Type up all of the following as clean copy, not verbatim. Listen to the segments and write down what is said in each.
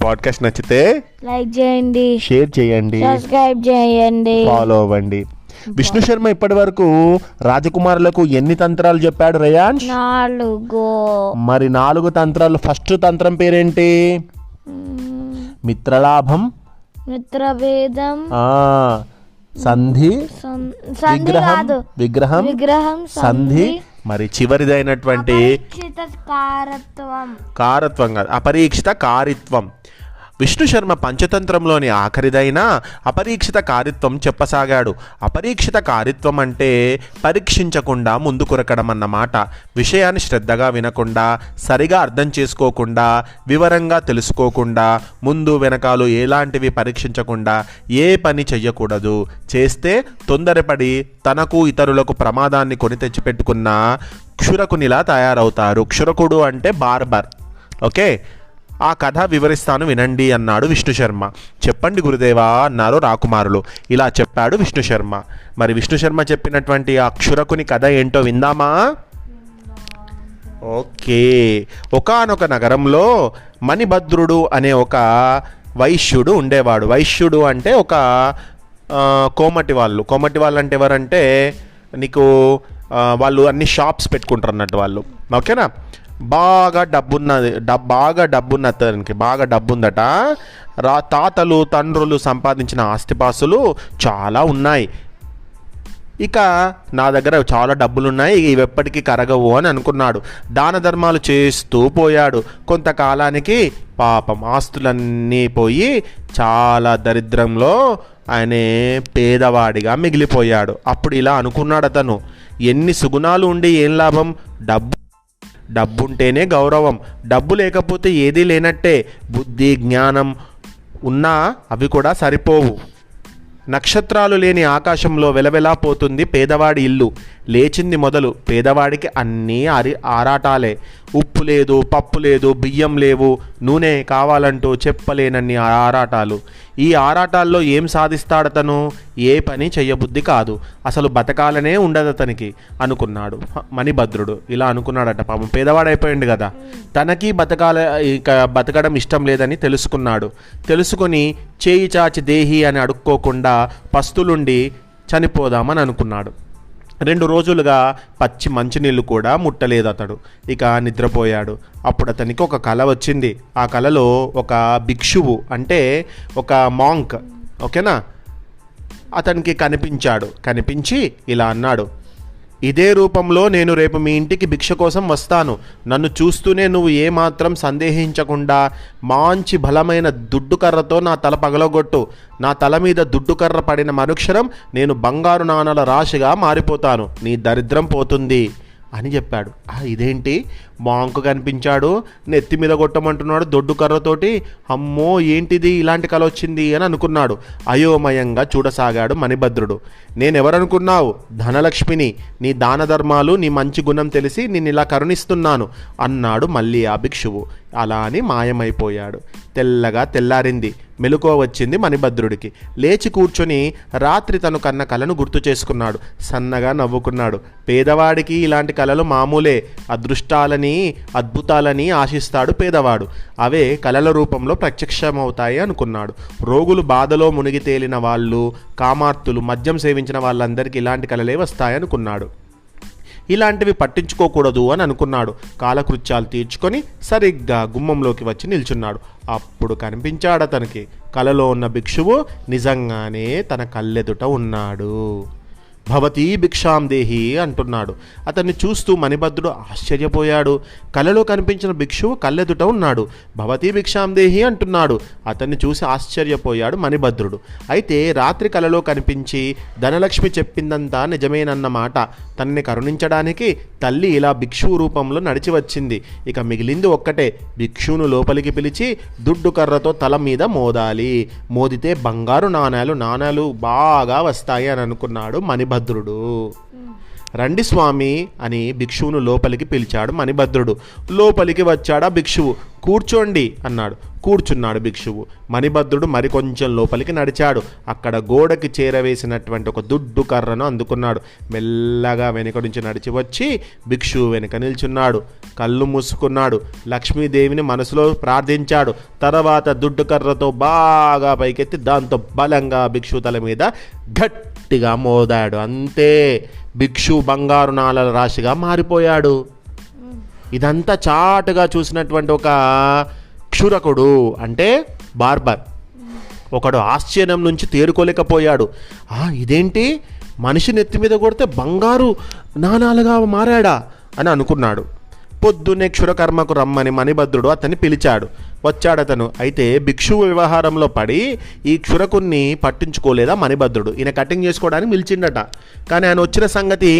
Podcast నచ్చితే like చేయండి, share చేయండి, సబ్స్క్రైబ్ చేయండి, ఫాలో అవ్వండి. విష్ణు శర్మ ఇప్పటి వరకు రాజకుమారులకు ఎన్ని తంత్రాలు చెప్పాడు రేయాన్స్? 4. మరి 4 తంత్రాలు. ఫస్ట్ తంత్రం పేరేంటి? మిత్రలాభం, మిత్రభేదం, సంధి, విగ్రహం, సంధి. మరి చివరిదైనటువంటి కారత్వం కాదు, అపరీక్షిత కారిత్వం. విష్ణు శర్మ పంచతంత్రంలోని ఆఖరిదైన అపరీక్షిత కారిత్వం చెప్పసాగాడు. అపరీక్షిత కారిత్వం అంటే పరీక్షించకుండా ముందు కొరకడం అన్నమాట. విషయాన్ని శ్రద్ధగా వినకుండా, సరిగా అర్థం చేసుకోకుండా, వివరంగా తెలుసుకోకుండా, ముందు వెనకాలు ఎలాంటివి పరీక్షించకుండా ఏ పని చెయ్యకూడదు. చేస్తే తొందరపడి తనకు ఇతరులకు ప్రమాదాన్ని కొని తెచ్చిపెట్టుకున్న క్షురకునిలా తయారవుతారు. క్షురకుడు అంటే బార్బర్. ఓకే, ఆ కథ వివరిస్తాను వినండి అన్నాడు విష్ణు శర్మ. చెప్పండి గురుదేవా అన్నారు రాకుమారులు. ఇలా చెప్పాడు విష్ణు శర్మ. మరి విష్ణు శర్మ చెప్పినటువంటి ఆ క్షురకుని కథ ఏంటో విందామా? ఓకే. ఒకానొక నగరంలో మణిభద్రుడు అనే ఒక వైశ్యుడు ఉండేవాడు. వైశ్యుడు అంటే ఒక కోమటి వాళ్ళు అంటే ఎవరంటే నీకు వాళ్ళు అన్ని షాప్స్ పెట్టుకుంటారు అన్నట్టు వాళ్ళు. ఓకేనా? బాగా డబ్బున్న అతనికి బాగా డబ్బుందట. తాతలు తండ్రులు సంపాదించిన ఆస్తిపాస్తులు చాలా ఉన్నాయి. ఇక నా దగ్గర చాలా డబ్బులున్నాయి, ఇవి ఎప్పటికీ కరగవు అని అనుకున్నాడు. దాన ధర్మాలు చేస్తూ పోయాడు. కొంతకాలానికి పాపం ఆస్తులన్నీ పోయి చాలా దరిద్రంలో ఆయన పేదవాడిగా మిగిలిపోయాడు. అప్పుడు ఇలా అనుకున్నాడు అతను, ఎన్ని సుగుణాలు ఉండి ఏం లాభం? డబ్బుంటేనే గౌరవం, డబ్బు లేకపోతే ఏదీ లేనట్టే. బుద్ధి జ్ఞానం ఉన్నా అవి కూడా సరిపోవు. నక్షత్రాలు లేని ఆకాశంలో వెలవెలా పోతుంది పేదవాడి ఇల్లు. లేచింది మొదలు పేదవాడికి అన్నీ ఆరాటాలే. ఉప్పు లేదు, పప్పు లేదు, బియ్యం లేవు, నూనె కావాలంటూ చెప్పలేనన్ని ఆరాటాలు. ఈ ఆరాటాల్లో ఏం సాధిస్తాడతను? ఏ పని చెయ్యబుద్ధి కాదు, అసలు బతకాలనే ఉండదు అతనికి అనుకున్నాడు మణిభద్రుడు. ఇలా అనుకున్నాడట. పాపం పేదవాడైపోయింది కదా, తనకి బతకడం ఇష్టం లేదని తెలుసుకున్నాడు. తెలుసుకొని చేయి చాచి దేహి అని అడుక్కోకుండా పస్తులుండి చనిపోదామని అనుకున్నాడు. 2 రోజులుగా పచ్చి మంచినీళ్ళు కూడా ముట్టలేదు అతడు. ఇక నిద్రపోయాడు. అప్పుడు అతనికి ఒక కల వచ్చింది. ఆ కలలో ఒక భిక్షువు అంటే ఒక మాంక్, ఓకేనా, అతనికి కనిపించి ఇలా అన్నాడు, ఇదే రూపంలో నేను రేపు మీ ఇంటికి భిక్ష కోసం వస్తాను. నన్ను చూస్తూనే నువ్వు ఏమాత్రం సందేహించకుండా మంచి బలమైన దుడ్డుకర్రతో నా తల పగలగొట్టు. నా తల మీద దుడ్డుకర్ర పడిన మరుక్షణం నేను బంగారు నాణాల రాశిగా మారిపోతాను, నీ దరిద్రం పోతుంది అని చెప్పాడు. ఇదేంటి, మాంకు కనిపించాడు, నెత్తి మీద కొట్టమంటున్నాడు దొడ్డు కర్రతోటి. అమ్మో ఏంటిది, ఇలాంటి కల వచ్చింది అని అనుకున్నాడు. అయోమయంగా చూడసాగాడు మణిభద్రుడు. నేనెవరనుకున్నావు? ధనలక్ష్మిని. నీ దాన ధర్మాలు, నీ మంచి గుణం తెలిసి నేను ఇలా కరుణిస్తున్నాను అన్నాడు మళ్ళీ ఆ భిక్షువు. అలా అని మాయమైపోయాడు. తెల్లారింది. మెలకువ వచ్చింది మణిభద్రుడికి. లేచి కూర్చొని రాత్రి తను కన్న కలను గుర్తు చేసుకున్నాడు. సన్నగా నవ్వుకున్నాడు. పేదవాడికి ఇలాంటి కలలు మామూలే. అదృష్టాలని అద్భుతాలని ఆశిస్తాడు పేదవాడు. అవే కలల రూపంలో ప్రత్యక్షమవుతాయి అనుకున్నాడు. రోగులు బాధలో మునిగి తేలిన వాళ్ళు, కామార్తులు, మద్యం సేవించిన వాళ్ళందరికీ ఇలాంటి కలలే వస్తాయనుకున్నాడు. ఇలాంటివి పట్టించుకోకూడదు అని అనుకున్నాడు. కాలకృత్యాలు తీర్చుకొని సరిగ్గా గుమ్మంలోకి వచ్చి నిల్చున్నాడు. అప్పుడు కనిపించాడు అతనికి కలలో ఉన్న భిక్షువు నిజంగానే తన కళ్ళెదుట ఉన్నాడు. భవతీ భిక్షాం దేహి అంటున్నాడు. అతన్ని చూస్తూ మణిభద్రుడు ఆశ్చర్యపోయాడు. కలలో కనిపించిన భిక్షువు కళ్ళెదుట ఉన్నాడు. భవతీ భిక్షాం దేహి అంటున్నాడు. అతన్ని చూసి ఆశ్చర్యపోయాడు మణిభద్రుడు. అయితే రాత్రి కలలో కనిపించి ధనలక్ష్మి చెప్పిందంతా నిజమేనన్నమాట. తనని కరుణించడానికి తల్లి ఇలా భిక్షువు రూపంలో నడిచి వచ్చింది. ఇక మిగిలింది ఒక్కటే, భిక్షువును లోపలికి పిలిచి దుడ్డు కర్రతో తల మీద మోదాలి. మోదితే బంగారు నాణాలు బాగా వస్తాయి అని అనుకున్నాడు మణిభద్రుడు. రండి స్వామి అని భిక్షువును లోపలికి పిలిచాడు మణిభద్రుడు. లోపలికి వచ్చాడా భిక్షువు. కూర్చోండి అన్నాడు. కూర్చున్నాడు భిక్షువు. మణిభద్రుడు మరికొంచెం లోపలికి నడిచాడు. అక్కడ గోడకి చేరవేసినటువంటి ఒక దుడ్డు కర్రను అందుకున్నాడు. మెల్లగా వెనుక నుంచి నడిచి వచ్చి భిక్షువు వెనుక నిల్చున్నాడు. కళ్ళు మూసుకున్నాడు. లక్ష్మీదేవిని మనసులో ప్రార్థించాడు. తర్వాత దుడ్డు కర్రతో బాగా పైకెత్తి దాంతో బలంగా భిక్షువు తల మీద గట్టిగా మోదాడు. అంతే, భిక్షువు బంగారు నాణాల రాశిగా మారిపోయాడు. ఇదంతా చాటుగా చూసినటువంటి ఒక క్షురకుడు అంటే బార్బర్ ఒకడు ఆశ్చర్యం నుంచి తేరుకోలేకపోయాడు. ఇదేంటి, మనిషి నెత్తి మీద కొడితే బంగారు నాణాలుగా మారాడా అని అనుకున్నాడు. పొద్దున్నే క్షురకర్మకు రమ్మని మణిభద్రుడు అతన్ని పిలిచాడు. వచ్చాడతను. అయితే భిక్షువు వ్యవహారంలో పడి ఈ క్షురకుణ్ణి పట్టించుకోలేదా మణిభద్రుడు. ఈయన కటింగ్ చేసుకోవడానికి పిలిచిండట. కానీ ఆయన వచ్చిన సంగతి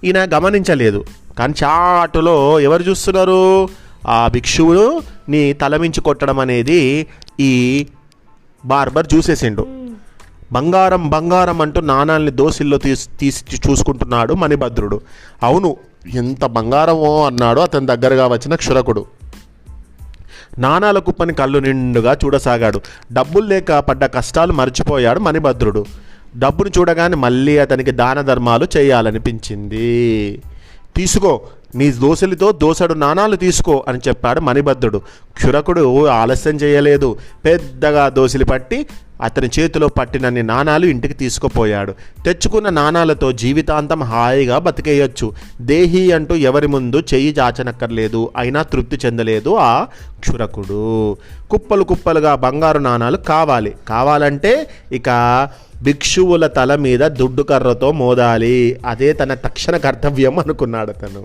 ఈయన గమనించలేదు. కానీ చాటులో ఎవరు చూస్తున్నారు, ఆ భిక్షువుని తలమించి కొట్టడం అనేది ఈ బార్బర్ చూసేసిండు. బంగారం బంగారం అంటూ నాణాలని దోసిల్లో తీసి చూసుకుంటున్నాడు మణిభద్రుడు. అవును, ఎంత బంగారమో అన్నాడు అతని దగ్గరగా వచ్చిన క్షురకుడు. నాణాల కుప్పని కళ్ళు నిండుగా చూడసాగాడు. డబ్బులు లేక పడ్డ కష్టాలు మర్చిపోయాడు మణిభద్రుడు. డబ్బును చూడగానే మళ్ళీ అతనికి దాన ధర్మాలు చేయాలనిపించింది. తీసుకో, నీ దోసలితో దోసడు నాణాలు తీసుకో అని చెప్పాడు మణిభద్రుడు. క్షురకుడు ఆలస్యం చేయలేదు. పెద్దగా దోసిలి పట్టి అతని చేతిలో పట్టినన్ని నాణాలు ఇంటికి తీసుకుపోయాడు. తెచ్చుకున్న నాణాలతో జీవితాంతం హాయిగా బతికేయొచ్చు. దేహి అంటూ ఎవరి ముందు చెయ్యి చాచనక్కర్లేదు. అయినా తృప్తి చెందలేదు ఆ క్షురకుడు. కుప్పలు కుప్పలుగా బంగారు నాణాలు కావాలంటే ఇక భిక్షువుల తల మీద దుడ్డు కర్రతో మోదాలి. అదే తన తక్షణ కర్తవ్యం అనుకున్నాడు అతను.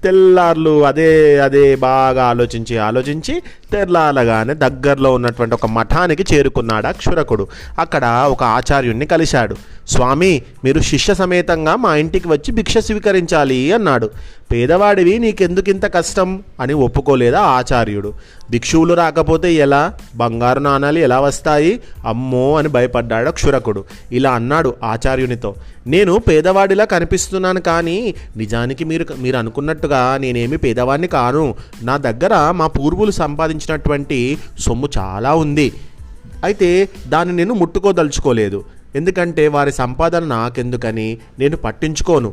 తెల్లార్లు అదే బాగా ఆలోచించి తెల్లారగానే దగ్గరలో ఉన్నటువంటి ఒక మఠానికి చేరుకున్నాడు ఆ క్షురకుడు. అక్కడ ఒక ఆచార్యుణ్ణి కలిశాడు. స్వామి, మీరు శిష్య సమేతంగా మా ఇంటికి వచ్చి భిక్ష స్వీకరించాలి అన్నాడు. పేదవాడివి, నీకెందుకింత కష్టం అని ఒప్పుకోలేదా ఆచార్యుడు. భిక్షువులు రాకపోతే ఎలా, బంగారు నాణాలు ఎలా వస్తాయి, అమ్మో అని భయపడ్డాడు క్షురకుడు. ఇలా అన్నాడు ఆచార్యునితో, నేను పేదవాడిలా కనిపిస్తున్నాను, కానీ నిజానికి మీరు అనుకున్నట్టుగా నేనేమి పేదవాడిని కాను. నా దగ్గర మా పూర్వులు సంపాదించినటువంటి సొమ్ము చాలా ఉంది. అయితే దాన్ని నేను ముట్టుకోదలుచుకోలేదు. ఎందుకంటే వారి సంపాదన నాకెందుకని నేను పట్టించుకోను.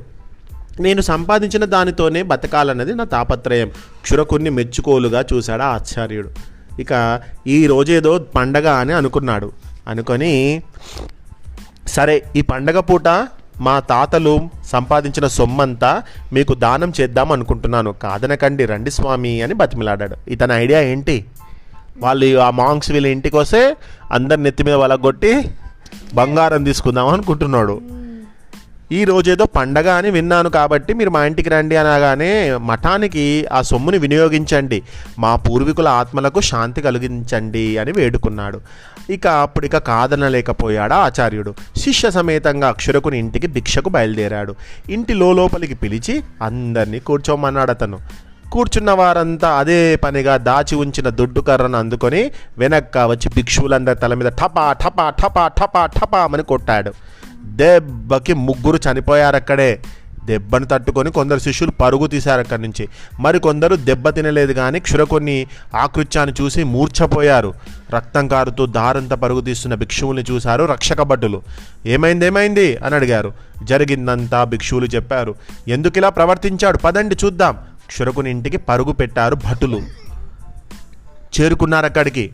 నేను సంపాదించిన దానితోనే బతకాలన్నది నా తాపత్రయం. క్షురకుణ్ణి మెచ్చుకోలుగా చూశాడు ఆచార్యుడు. ఇక ఈ రోజేదో పండగ అని అనుకున్నాడు. అనుకొని, సరే ఈ పండగ పూట మా తాతలు సంపాదించిన సొమ్మంతా మీకు దానం చేద్దాం అనుకుంటున్నాను, కాదనకండి, రండి స్వామి అని బతిమిలాడాడు. ఇతని ఐడియా ఏంటి, వాళ్ళు ఆ మాంగ్స్ వీళ్ళ ఇంటికి వస్తే అందరి నెత్తి మీద వలగొట్టి బంగారం తీసుకుందాం అనుకుంటున్నాడు. ఈ రోజేదో పండగ అని విన్నాను, కాబట్టి మీరు మా ఇంటికి రండి అనగానే మఠానికి ఆ సొమ్ముని వినియోగించండి, మా పూర్వీకుల ఆత్మలకు శాంతి కలిగించండి అని వేడుకున్నాడు. అప్పుడు కాదనలేకపోయాడు ఆచార్యుడు. శిష్య సమేతంగా క్షురకుని ఇంటికి భిక్షకు బయలుదేరాడు. ఇంటి లోపలికి పిలిచి అందరినీ కూర్చోమన్నాడు అతను. కూర్చున్న వారంతా అదే పనిగా దాచి ఉంచిన దుడ్డు కర్రను అందుకొని వెనక్క వచ్చి భిక్షువులందరి తల మీద ఠపా ఠపా ఠపా ఠపా ఠపా అని కొట్టాడు. దెబ్బకి 3 చనిపోయారు అక్కడే. దెబ్బను తట్టుకొని కొందరు శిష్యులు పరుగు తీశారు అక్కడి నుంచి. మరికొందరు దెబ్బ తినలేదు కానీ క్షురకుని ఆకృత్యాన్ని చూసి మూర్ఛపోయారు. రక్తం కారుతూ దారంతా పరుగు తీస్తున్న భిక్షువుల్ని చూశారు రక్షక భటులు. ఏమైంది అని అడిగారు. జరిగిందంతా భిక్షువులు చెప్పారు. ఎందుకు ఇలా ప్రవర్తించాడు, పదండి చూద్దాం. క్షురకుని ఇంటికి పరుగు పెట్టారు భటులు. చేరుకున్నారు అక్కడికి.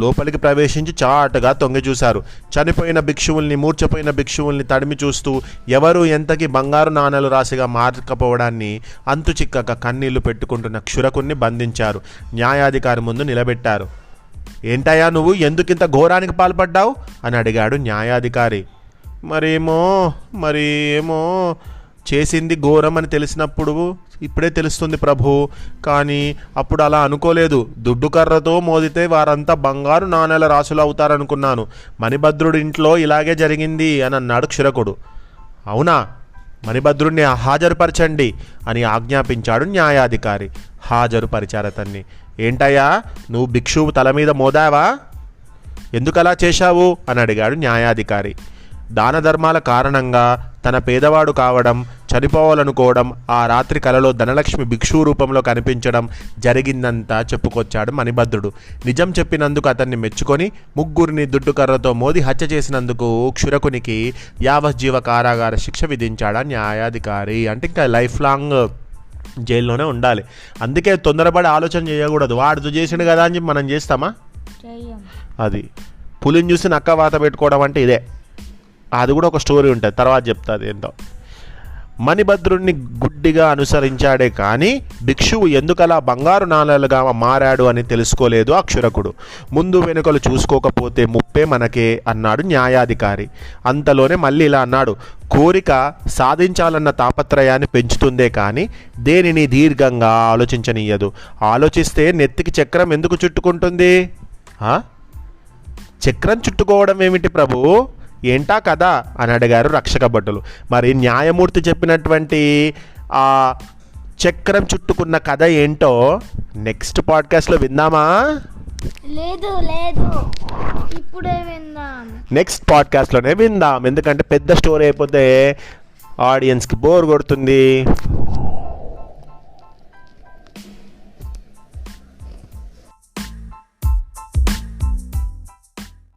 లోపలికి ప్రవేశించి చాటుగా తొంగి చూశారు. చనిపోయిన భిక్షువుల్ని, మూర్ఛపోయిన భిక్షువుల్ని తడిమి చూస్తూ ఎవరు ఎంతకి బంగారు నాణాలు రాశిగా మార్చకపోవడాన్ని అంతు చిక్కక కన్నీళ్లు పెట్టుకుంటున్న క్షురకుణ్ణి బంధించారు. న్యాయాధికారి ముందు నిలబెట్టారు. ఏంటయ్యా నువ్వు, ఎందుకింత ఘోరానికి పాల్పడ్డావు అని అడిగాడు న్యాయాధికారి. మరేమో చేసింది ఘోరం అని తెలిసినప్పుడు ఇప్పుడే తెలుస్తుంది ప్రభు, కానీ అప్పుడు అలా అనుకోలేదు. దుడ్డు కర్రతో మోదితే వారంతా బంగారు నాణేల రాసులు అవుతారనుకున్నాను. మణిభద్రుడి ఇంట్లో ఇలాగే జరిగింది అని అన్నాడు క్షురకుడు. అవునా, మణిభద్రుడిని హాజరుపరచండి అని ఆజ్ఞాపించాడు న్యాయాధికారి. హాజరుపరిచారు అతన్ని. ఏంటయ్యా, నువ్వు భిక్షువు తల మీద మోదావా, ఎందుకలా చేశావు అని అడిగాడు న్యాయాధికారి. దాన ధర్మాల కారణంగా తన పేదవాడు కావడం, చనిపోవాలనుకోవడం, ఆ రాత్రి కలలో ధనలక్ష్మి భిక్షు రూపంలో కనిపించడం జరిగిందంతా చెప్పుకొచ్చాడు మణిభద్రుడు. నిజం చెప్పినందుకు అతన్ని మెచ్చుకొని ముగ్గురిని దుడ్డుకర్రతో మోది హత్య చేసినందుకు క్షురకునికి యావజ్జీవ కారాగార శిక్ష విధించాడు న్యాయాధికారి. అంటే ఇంకా లైఫ్ లాంగ్ జైల్లోనే ఉండాలి. అందుకే తొందరపడి ఆలోచన చేయకూడదు. వాడు చేసిండు కదా అని చెప్పి మనం చేస్తామా? అది పులిని చూసి నక్క వాత పెట్టుకోవడం అంటే ఇదే. అది కూడా ఒక స్టోరీ ఉంటుంది, తర్వాత చెప్తుంది ఏంటో. మణిభద్రుణ్ణి గుడ్డిగా అనుసరించాడే కానీ భిక్షువు ఎందుకలా బంగారు నాణేలుగా మారాడు అని తెలుసుకోలేదు అక్షురకుడు. ముందు వెనుకలు చూసుకోకపోతే ముప్పే మనకే అన్నాడు న్యాయాధికారి. అంతలోనే మళ్ళీ ఇలా అన్నాడు, కోరిక సాధించాలన్న తాపత్రయాన్ని పెంచుతుందే కానీ దేనిని దీర్ఘంగా ఆలోచించనీయదు. ఆలోచిస్తే నెత్తికి చక్రం ఎందుకు చుట్టుకుంటుంది? చక్రం చుట్టుకోవడం ఏమిటి ప్రభు, ఏంటా కదా అని అడిగారు రక్షక భటులు. మరి న్యాయమూర్తి చెప్పినటువంటి ఆ చక్రం చుట్టుకున్న కథ ఏంటో నెక్స్ట్ పాడ్కాస్ట్లో విందామా? లేదు లేదు, ఇప్పుడే విందాం. నెక్స్ట్ పాడ్కాస్ట్లోనే విందాం. ఎందుకంటే పెద్ద స్టోరీ అయిపోతే ఆడియన్స్కి బోర్ కొడుతుంది.